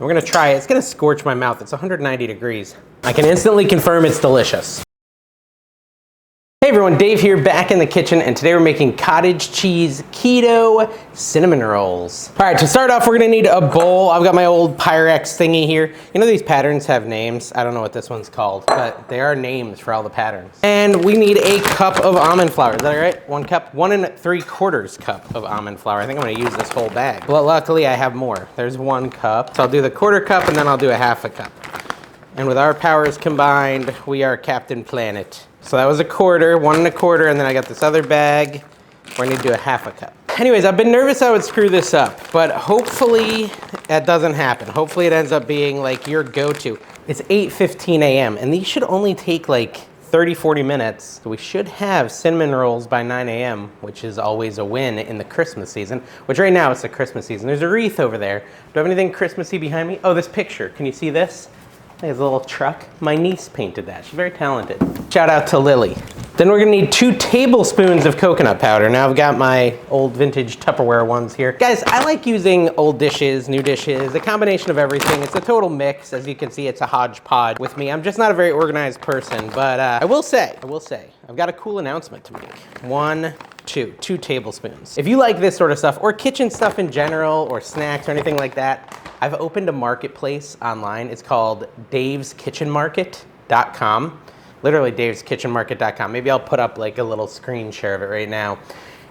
We're gonna try it. It's gonna scorch my mouth. It's 190 degrees. I can instantly confirm it's delicious. Hey everyone, Dave here, back in the kitchen, and today we're making cottage cheese keto cinnamon rolls. All right, to start off, we're gonna need a bowl. I've got my old Pyrex thingy here. You know these patterns have names? I don't know what this one's called, but there are names for all the patterns. And we need a cup of almond flour. Is that all right? 1 cup, 1 3/4 cup of almond flour. I think I'm gonna use this whole bag. Well, luckily I have more. There's 1 cup. So I'll do the 1/4 cup and then I'll do a 1/2 cup. And with our powers combined, we are Captain Planet. So that was 1/4, 1 1/4, and then I got this other bag where I need to do a 1/2 cup. Anyways, I've been nervous I would screw this up, but hopefully that doesn't happen. Hopefully it ends up being like your go-to. It's 8:15 a.m. and these should only take like 30, 40 minutes. We should have cinnamon rolls by 9 a.m., which is always a win in the Christmas season, which right now it's the Christmas season. There's a wreath over there. Do I have anything Christmassy behind me? Oh, this picture. Can you see this? There's a little truck. My niece painted that. She's very talented. Shout out to Lily. Then we're gonna need 2 tablespoons of coconut powder. Now I've got my old vintage Tupperware ones here. Guys, I like using old dishes, new dishes, a combination of everything. It's a total mix. As you can see, it's a hodgepodge with me. I'm just not a very organized person, but I will say, I've got a cool announcement to make. 2 tablespoons. If you like this sort of stuff, or kitchen stuff in general, or snacks or anything like that, I've opened a marketplace online. It's called daveskitchenmarket.com. Literally daveskitchenmarket.com. Maybe I'll put up like a little screen share of it right now.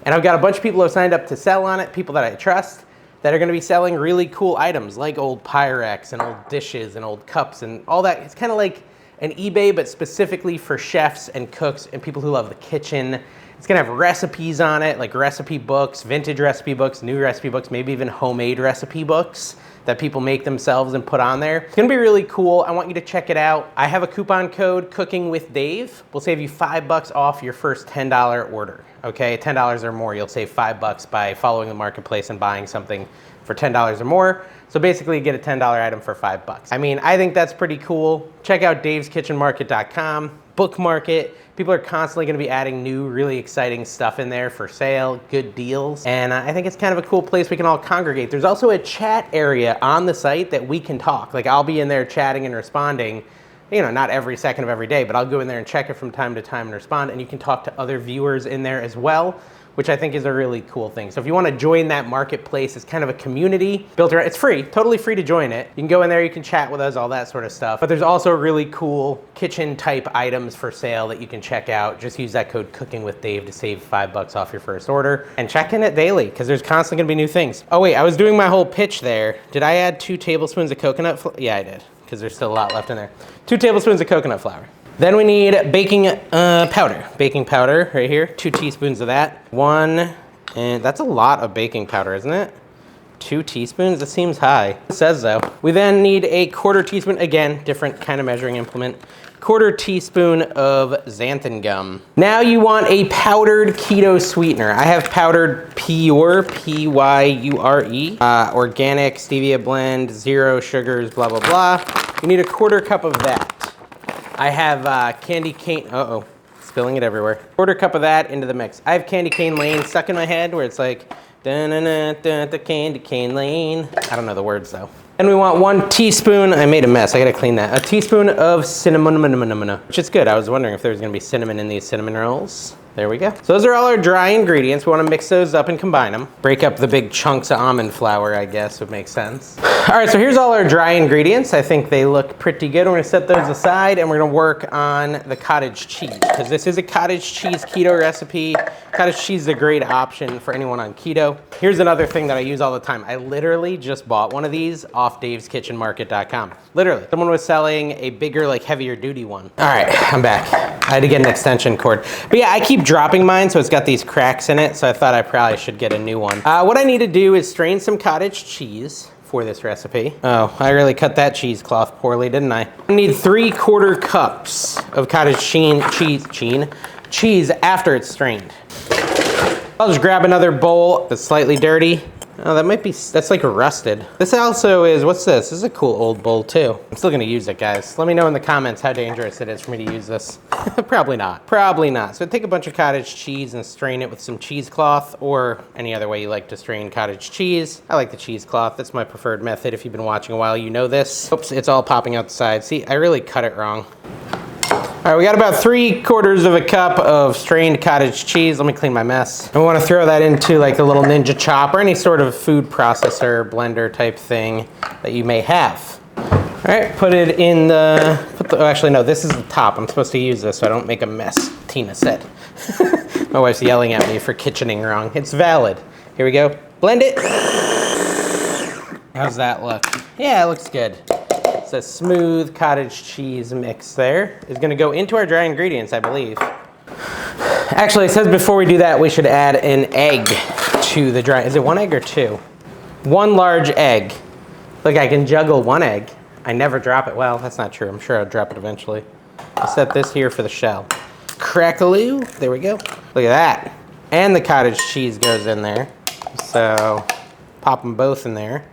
And I've got a bunch of people who have signed up to sell on it, people that I trust, that are gonna be selling really cool items like old Pyrex and old dishes and old cups and all that. It's kind of like an eBay, but specifically for chefs and cooks and people who love the kitchen. It's gonna have recipes on it, like recipe books, vintage recipe books, new recipe books, maybe even homemade recipe books that people make themselves and put on there. It's gonna be really cool. I want you to check it out. I have a coupon code, Cooking with Dave. We'll save you $5 off your first $10 order, okay? $10 or more, you'll save $5 by following the marketplace and buying something for $10 or more. So basically you get a $10 item for $5. I mean, I think that's pretty cool. Check out daveskitchenmarket.com, bookmark it. People are constantly gonna be adding new, really exciting stuff in there for sale, good deals. And I think it's kind of a cool place we can all congregate. There's also a chat area on the site that we can talk. Like I'll be in there chatting and responding, you know, not every second of every day, but I'll go in there and check it from time to time and respond. And you can talk to other viewers in there as well, which I think is a really cool thing. So if you wanna join that marketplace, it's kind of a community built around, it's free, totally free to join it. You can go in there, you can chat with us, all that sort of stuff. But there's also really cool kitchen type items for sale that you can check out. Just use that code Cooking with Dave to save $5 off your first order. And check in it daily, because there's constantly gonna be new things. Oh wait, I was doing my whole pitch there. Did I add 2 tablespoons of coconut flour? Yeah, I did, because there's still a lot left in there. 2 tablespoons of coconut flour. Then we need baking powder. Baking powder right here, 2 teaspoons of that. 1, and that's a lot of baking powder, isn't it? 2 teaspoons, that seems high. It says so. We then need a 1/4 teaspoon, again, different kind of measuring implement. 1/4 teaspoon of xanthan gum. Now you want a powdered keto sweetener. I have powdered Pure, P-Y-U-R-E, organic stevia blend, 0 sugars, blah, blah, blah. You need a 1/4 cup of that. I have candy cane, spilling it everywhere. 1/4 cup of that into the mix. I have candy cane lane stuck in my head where it's like, the candy cane lane. I don't know the words though. And we want 1 teaspoon, I made a mess, I gotta clean that. A teaspoon of cinnamon, which is good. I was wondering if there was gonna be cinnamon in these cinnamon rolls. There we go. So those are all our dry ingredients. We wanna mix those up and combine them. Break up the big chunks of almond flour, I guess would make sense. All right, so here's all our dry ingredients. I think they look pretty good. We're gonna set those aside and we're gonna work on the cottage cheese, because this is a cottage cheese keto recipe. Cottage cheese is a great option for anyone on keto. Here's another thing that I use all the time. I literally just bought one of these off daveskitchenmarket.com. Literally, someone was selling a bigger, like heavier duty one. All right, I'm back. I had to get an extension cord. But yeah, I keep dropping mine, so it's got these cracks in it, so I thought I probably should get a new one. What I need to do is strain some cottage cheese for this recipe. Oh, I really cut that cheesecloth poorly, didn't I? I need 3/4 cups of cottage cheese after it's strained. I'll just grab another bowl that's slightly dirty, Oh, that might be, that's like rusted. This also is, what's this? This is a cool old bowl too. I'm still gonna use it, guys. Let me know in the comments how dangerous it is for me to use this. Probably not, probably not. So take a bunch of cottage cheese and strain it with some cheesecloth or any other way you like to strain cottage cheese. I like the cheesecloth, that's my preferred method. If you've been watching a while, you know this. Oops, it's all popping out the side. See, I really cut it wrong. All right, we got about 3/4 of a cup of strained cottage cheese. Let me clean my mess. And we want to throw that into like a little Ninja Chop or any sort of food processor, blender type thing that you may have. All right, put it in oh, actually no, this is the top. I'm supposed to use this so I don't make a mess, Tina said. My wife's yelling at me for kitchening wrong. It's valid. Here we go. Blend it. How's that look? Yeah, it looks good. A smooth cottage cheese mix there is going to go into our dry ingredients, I believe. Actually, it says before we do that, we should add an egg to the dry. Is it 1 egg or 2? 1 large egg. Look, I can juggle 1 egg. I never drop it. Well, that's not true. I'm sure I'll drop it eventually. I'll set this here for the shell. Crack-a-loo. There we go. Look at that. And the cottage cheese goes in there. So pop them both in there.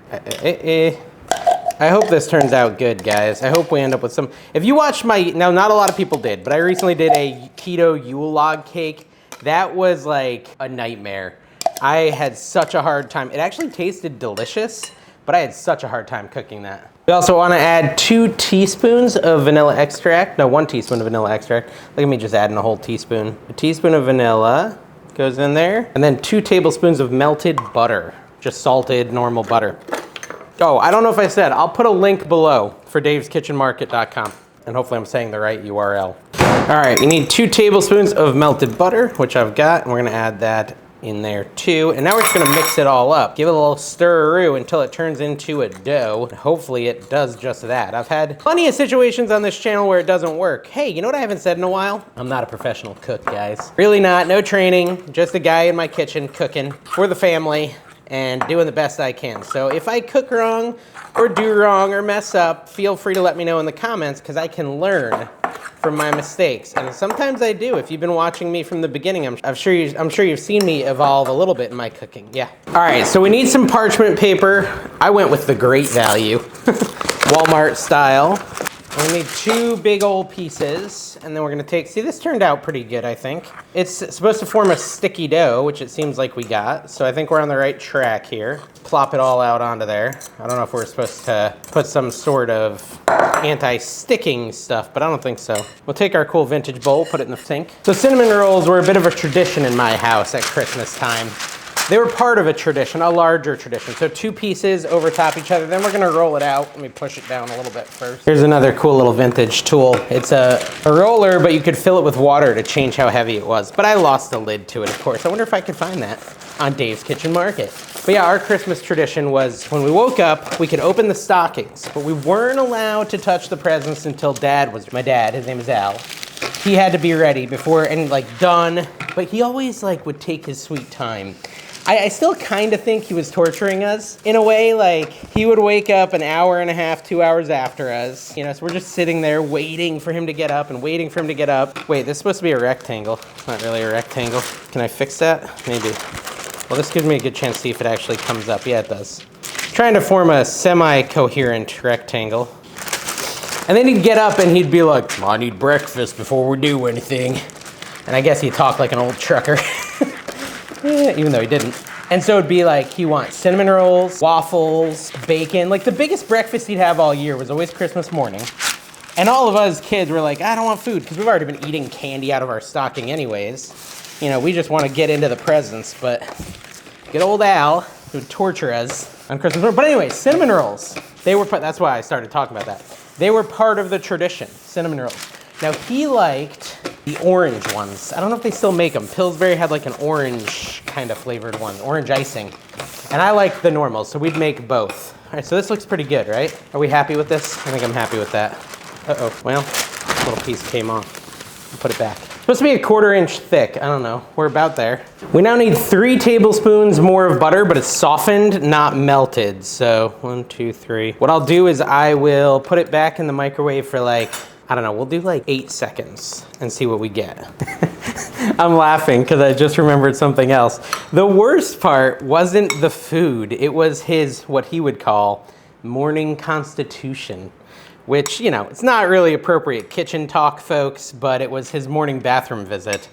I hope this turns out good, guys. I hope we end up with some, if you watch my, now not a lot of people did, but I recently did a keto Yule log cake. That was like a nightmare. I had such a hard time. It actually tasted delicious, but I had such a hard time cooking that. We also want to add 2 teaspoons of vanilla extract. No, 1 teaspoon of vanilla extract. Look at me just adding a whole teaspoon. A teaspoon of vanilla goes in there. And then 2 tablespoons of melted butter. Just salted, normal butter. Oh, I don't know if I said, I'll put a link below for daveskitchenmarket.com. And hopefully I'm saying the right URL. All right, you need 2 tablespoons of melted butter, which I've got. And we're gonna add that in there too. And now we're just gonna mix it all up. Give it a little stir-a-roo until it turns into a dough. Hopefully it does just that. I've had plenty of situations on this channel where it doesn't work. Hey, you know what I haven't said in a while? I'm not a professional cook, guys. Really not, no training. Just a guy in my kitchen cooking for the family and doing the best I can. So if I cook wrong or do wrong or mess up, feel free to let me know in the comments because I can learn from my mistakes. And sometimes I do. If you've been watching me from the beginning, I'm sure you've seen me evolve a little bit in my cooking. Yeah. All right, so we need some parchment paper. I went with the great value, Walmart style. We need 2 big old pieces, and then we're gonna take, see, this turned out pretty good, I think. It's supposed to form a sticky dough, which it seems like we got, so I think we're on the right track here. Plop it all out onto there. I don't know if we're supposed to put some sort of anti-sticking stuff, but I don't think so. We'll take our cool vintage bowl, put it in the sink. So cinnamon rolls were a bit of a tradition in my house at Christmas time. They were part of a tradition, a larger tradition. So 2 pieces over top each other. Then we're gonna roll it out. Let me push it down a little bit first. Here's another cool little vintage tool. It's a roller, but you could fill it with water to change how heavy it was. But I lost the lid to it, of course. I wonder if I could find that on Dave's Kitchen Market. But yeah, our Christmas tradition was when we woke up, we could open the stockings, but we weren't allowed to touch the presents until my dad, his name is Al. He had to be ready before and like done, but he always like would take his sweet time. I still kind of think he was torturing us in a way. Like he would wake up an hour and a half, 2 hours after us, you know, so we're just sitting there waiting for him to get up and waiting for him to get up. Wait, this is supposed to be a rectangle. It's not really a rectangle. Can I fix that? Maybe. Well, this gives me a good chance to see if it actually comes up. Yeah, it does. Trying to form a semi-coherent rectangle. And then he'd get up and he'd be like, I need breakfast before we do anything. And I guess he talked like an old trucker. Even though he didn't. And so it'd be like, he wants cinnamon rolls, waffles, bacon. Like the biggest breakfast he'd have all year was always Christmas morning. And all of us kids were like, I don't want food, because we've already been eating candy out of our stocking anyways. You know, we just want to get into the presents, but good old Al would torture us on Christmas morning. But anyway, cinnamon rolls. That's why I started talking about that. They were part of the tradition, cinnamon rolls. Now he liked the orange ones. I don't know if they still make them. Pillsbury had like an orange kind of flavored one, orange icing. And I like the normals, so we'd make both. All right, so this looks pretty good, right? Are we happy with this? I think I'm happy with that. Uh-oh, well, a little piece came off. I'll put it back. It's supposed to be 1/4 inch thick. I don't know, we're about there. We now need 3 tablespoons more of butter, but it's softened, not melted. So 1, 2, 3. What I'll do is I will put it back in the microwave for like, I don't know, we'll do like 8 seconds and see what we get. I'm laughing because I just remembered something else. The worst part wasn't the food. It was his, what he would call, morning constitution, which, you know, it's not really appropriate kitchen talk, folks, but it was his morning bathroom visit.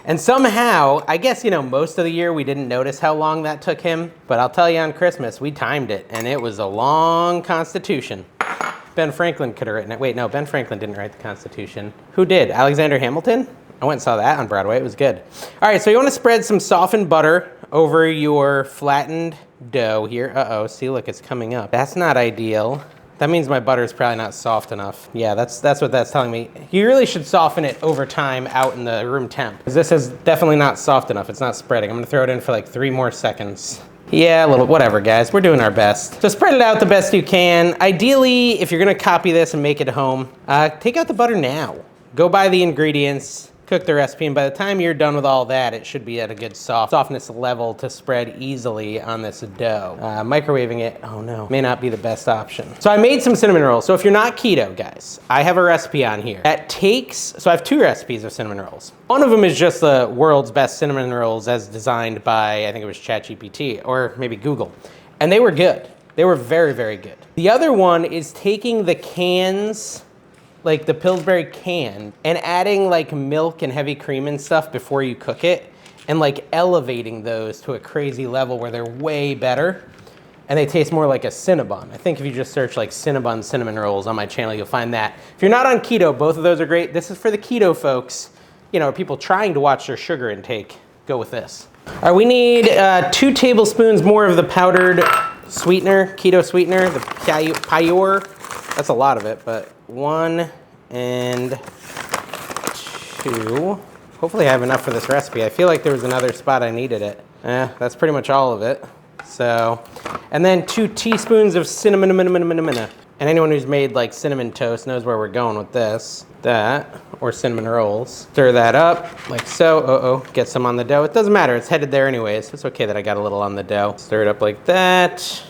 And somehow, I guess, you know, most of the year we didn't notice how long that took him, but I'll tell you on Christmas, we timed it, and it was a long constitution. Ben Franklin could have written it. Wait, no, Ben Franklin didn't write the Constitution. Who did? Alexander Hamilton? I went and saw that on Broadway. It was good. All right, so you want to spread some softened butter over your flattened dough here. Uh-oh, see, look, it's coming up. That's not ideal. That means my butter is probably not soft enough. Yeah, that's what that's telling me. You really should soften it over time out in the room temp, because this is definitely not soft enough. It's not spreading. I'm gonna throw it in for like 3 more seconds. Yeah, a little, whatever, guys. We're doing our best. So spread it out the best you can. Ideally, if you're gonna copy this and make it at home, take out the butter now. Go buy the ingredients, cook the recipe, and by the time you're done with all that, it should be at a good softness level to spread easily on this dough. Microwaving it, oh no, may not be the best option. So I made some cinnamon rolls. So if you're not keto, guys, I have a recipe on here that takes, so I have 2 recipes of cinnamon rolls. One of them is just the world's best cinnamon rolls as designed by, I think it was ChatGPT or maybe Google. And they were good. They were very, very good. The other one is taking the cans, like the Pillsbury can, and adding like milk and heavy cream and stuff before you cook it, and like elevating those to a crazy level where they're way better, and they taste more like a Cinnabon. I think if you just search like Cinnabon cinnamon rolls on my channel, you'll find that. If you're not on keto, both of those are great. This is for the keto folks, you know, people trying to watch their sugar intake. Go with this. All right, we need 2 tablespoons more of the powdered sweetener, keto sweetener, the Pure. That's a lot of it, but 1 and 2. Hopefully I have enough for this recipe. I feel like there was another spot I needed it. That's pretty much all of it. So, and then 2 teaspoons of cinnamon. And anyone who's made like cinnamon toast knows where we're going with this. That, or cinnamon rolls. Stir that up like so. Get some on the dough. It doesn't matter, it's headed there anyways. It's okay that I got a little on the dough. Stir it up like that.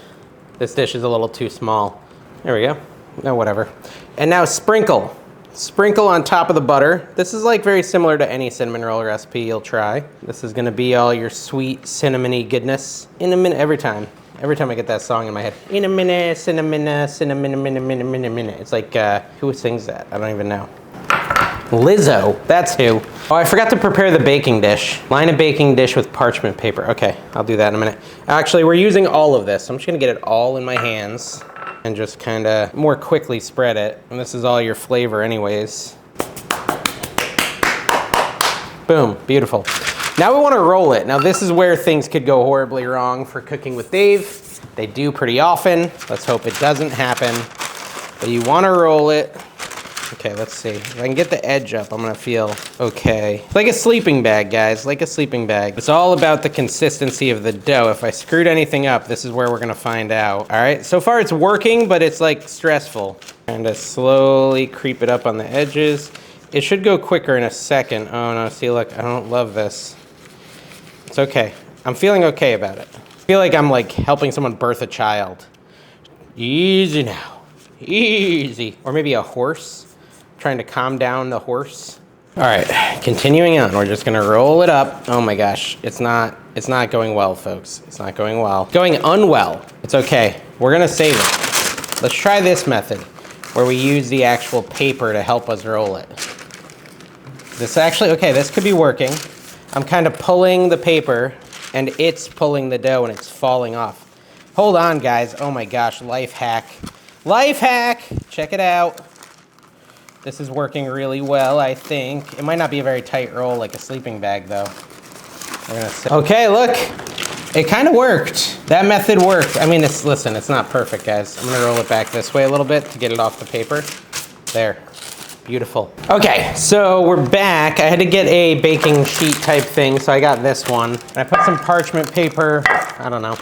This dish is a little too small. There we go. No, whatever. And now sprinkle. Sprinkle on top of the butter. This is like very similar to any cinnamon roll recipe you'll try. This is gonna be all your sweet cinnamony goodness. In a minute, every time I get that song in my head. In a minute, cinnamon, cinnamon, minute. It's like, who sings that? I don't even know. Lizzo, that's who. Oh, I forgot to prepare the baking dish. Line a baking dish with parchment paper. Okay, I'll do that in a minute. Actually, we're using all of this. So I'm just gonna get it all in my hands and just kind of more quickly spread it. And this is all your flavor anyways. Boom, beautiful. Now we want to roll it. Now this is where things could go horribly wrong for cooking with Dave. They do pretty often. Let's hope it doesn't happen. But you want to roll it. Okay, let's see. If I can get the edge up, I'm gonna feel okay. It's like a sleeping bag, guys, like a sleeping bag. It's all about the consistency of the dough. If I screwed anything up, this is where we're gonna find out. All right, so far it's working, but it's like stressful. Kind of slowly creep it up on the edges. It should go quicker in a second. Oh no, see, look, I don't love this. It's okay. I'm feeling okay about it. I feel like I'm like helping someone birth a child. Easy now, easy. Or maybe a horse. Trying to calm down the horse. All right, continuing on, we're just gonna roll it up. Oh my gosh, it's not going well, folks. It's not going well. Going unwell. It's okay, we're gonna save it. Let's try this method where we use the actual paper to help us roll it. This actually, okay, this could be working. I'm kind of pulling the paper and it's pulling the dough and it's falling off. Hold on, guys. Oh my gosh, life hack. Life hack, check it out. This is working really well, I think. It might not be a very tight roll like a sleeping bag though. Okay, look, it kind of worked. That method worked. I mean, listen, it's not perfect, guys. I'm gonna roll it back this way a little bit to get it off the paper. There, beautiful. Okay, so we're back. I had to get a baking sheet type thing, so I got this one. And I put some parchment paper, I don't know.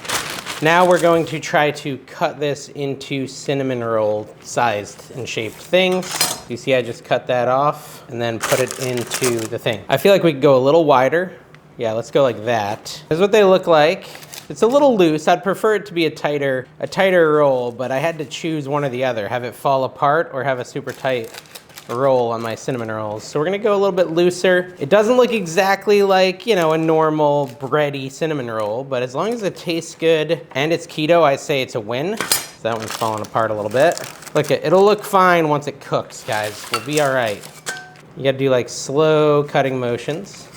Now we're going to try to cut this into cinnamon roll sized and shaped things. You see I just cut that off and then put it into the thing. I feel like we could go a little wider. Yeah, let's go like that. This is what they look like. It's a little loose. I'd prefer it to be a tighter roll, but I had to choose one or the other. Have it fall apart or have a super tight roll on my cinnamon rolls. So we're gonna go a little bit looser. It doesn't look exactly like, you know, a normal bready cinnamon roll, but as long as it tastes good and it's keto, I say it's a win. So that one's falling apart a little bit. Look, it'll look fine once it cooks, guys. We'll be all right. You gotta do like slow cutting motions.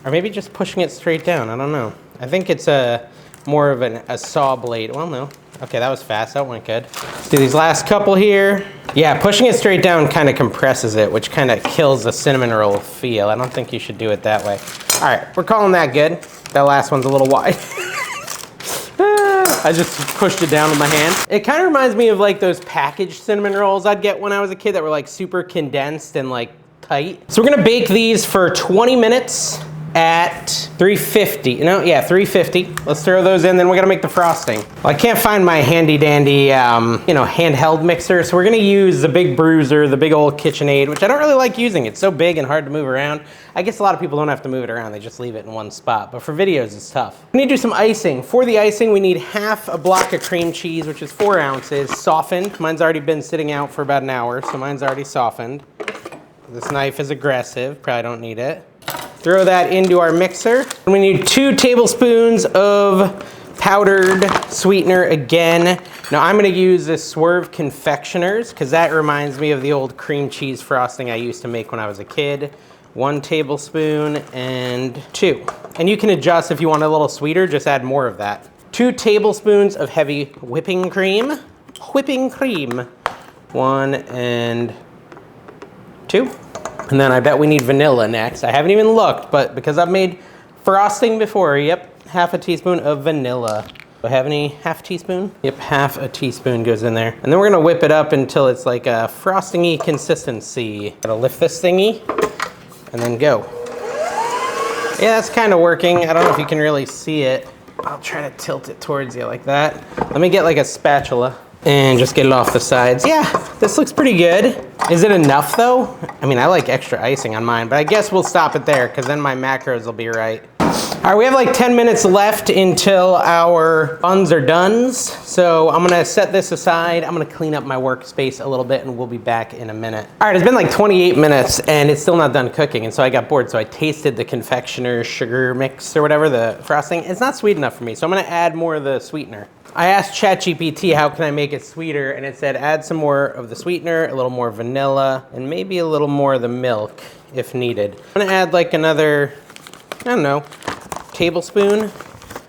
Or maybe just pushing it straight down, I don't know. I think it's more of a saw blade. Well, no. Okay, that was fast, that went good. Let's do these last couple here. Yeah, pushing it straight down kind of compresses it, which kind of kills the cinnamon roll feel. I don't think you should do it that way. All right, we're calling that good. That last one's a little wide. I just pushed it down with my hand. It kind of reminds me of like those packaged cinnamon rolls I'd get when I was a kid that were like super condensed and like tight. So we're gonna bake these for 20 minutes at 350. No, yeah, 350. Let's throw those in, then we're gonna make the frosting. Well, I can't find my handy dandy, you know, handheld mixer, so we're gonna use the big bruiser, the big old KitchenAid, which I don't really like using. It's so big and hard to move around. I guess a lot of people don't have to move it around, they just leave it in one spot, but for videos, it's tough. We need to do some icing. For the icing, we need half a block of cream cheese, which is 4 ounces, softened. Mine's already been sitting out for about an hour, so mine's already softened. This knife is aggressive, probably don't need it. Throw that into our mixer. And we need 2 tablespoons of powdered sweetener again. Now I'm gonna use this Swerve Confectioners because that reminds me of the old cream cheese frosting I used to make when I was a kid. 1 tablespoon and 2. And you can adjust if you want a little sweeter, just add more of that. 2 tablespoons of heavy whipping cream. Whipping cream. 1 and 2. And then I bet we need vanilla next. I haven't even looked, but because I've made frosting before, yep, half a teaspoon of vanilla. Do I have any half teaspoon? Yep, half a teaspoon goes in there. And then we're gonna whip it up until it's like a frosting-y consistency. Gotta lift this thingy and then go. Yeah, that's kind of working. I don't know if you can really see it. I'll try to tilt it towards you like that. Let me get like a spatula and just get it off the sides. Yeah, this looks pretty good. Is it enough though? I mean, I like extra icing on mine, but I guess we'll stop it there because then my macros will be right. All right, we have like 10 minutes left until our buns are done. So I'm gonna set this aside. I'm gonna clean up my workspace a little bit and we'll be back in a minute. All right, it's been like 28 minutes and it's still not done cooking. And so I got bored. So I tasted the confectioner's sugar mix or whatever, the frosting. It's not sweet enough for me. So I'm gonna add more of the sweetener. I asked ChatGPT how can I make it sweeter, and it said add some more of the sweetener, a little more vanilla, and maybe a little more of the milk if needed. I'm gonna add like another, I don't know, tablespoon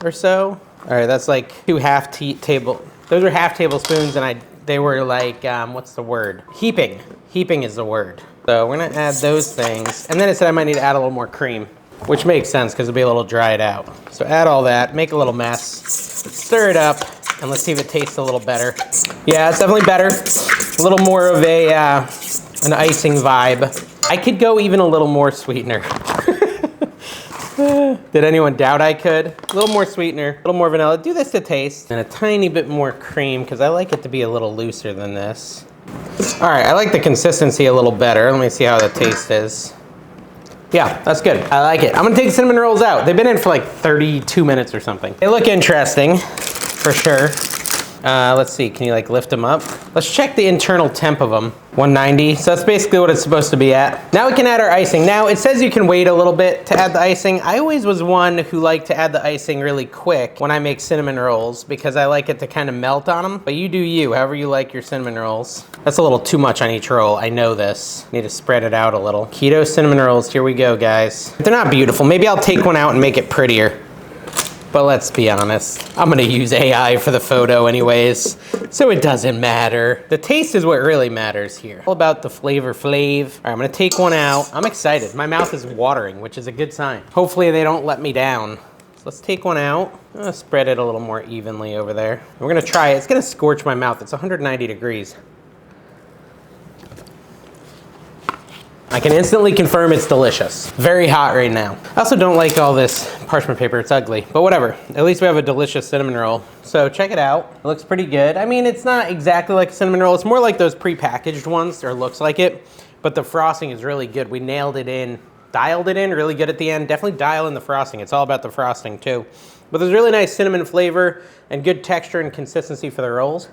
or so. All right, that's like 2 half table. Those are half tablespoons, and they were like, what's the word? Heaping. Heaping is the word. So we're gonna add those things, and then it said I might need to add a little more cream, which makes sense because it'll be a little dried out. So add all that, make a little mess, stir it up, and let's see if it tastes a little better. Yeah, it's definitely better. A little more of a an icing vibe. I could go even a little more sweetener. Did anyone doubt I could? A little more sweetener, a little more vanilla. Do this to taste. And a tiny bit more cream because I like it to be a little looser than this. All right, I like the consistency a little better. Let me see how the taste is. Yeah, that's good. I like it. I'm gonna take the cinnamon rolls out. They've been in for like 32 minutes or something. They look interesting, for sure. Let's see, can you like lift them up? Let's check the internal temp of them. 190, so that's basically what it's supposed to be at. Now we can add our icing. Now it says you can wait a little bit to add the icing. I always was one who liked to add the icing really quick when I make cinnamon rolls because I like it to kind of melt on them. But you do you, however you like your cinnamon rolls. That's a little too much on each roll, I know this. Need to spread it out a little. Keto cinnamon rolls, here we go, guys. They're not beautiful. Maybe I'll take one out and make it prettier. But let's be honest, I'm gonna use AI for the photo anyways, so it doesn't matter. The taste is what really matters here. All about the flavor flav. All right, I'm gonna take one out. I'm excited. My mouth is watering, which is a good sign. Hopefully they don't let me down. So let's take one out. I'm gonna spread it a little more evenly over there. We're gonna try it. It's gonna scorch my mouth. It's 190 degrees. I can instantly confirm it's delicious. Very hot right now. I also don't like all this parchment paper, it's ugly, but whatever. At least we have a delicious cinnamon roll. So check it out, it looks pretty good. I mean, it's not exactly like a cinnamon roll, it's more like those pre-packaged ones, or looks like it, but the frosting is really good. We nailed it in, dialed it in really good at the end. Definitely dial in the frosting, it's all about the frosting too. But there's really nice cinnamon flavor and good texture and consistency for the rolls.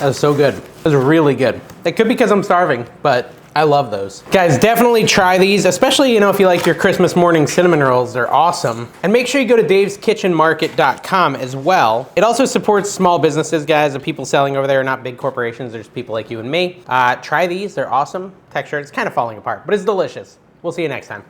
That was so good. Those are really good. It could be because I'm starving, but I love those. Guys, definitely try these, especially, you know, if you like your Christmas morning cinnamon rolls, they're awesome. And make sure you go to daveskitchenmarket.com as well. It also supports small businesses, guys. The people selling over there are not big corporations. There's people like you and me. Try these, they're awesome. Texture, it's kind of falling apart, but it's delicious. We'll see you next time.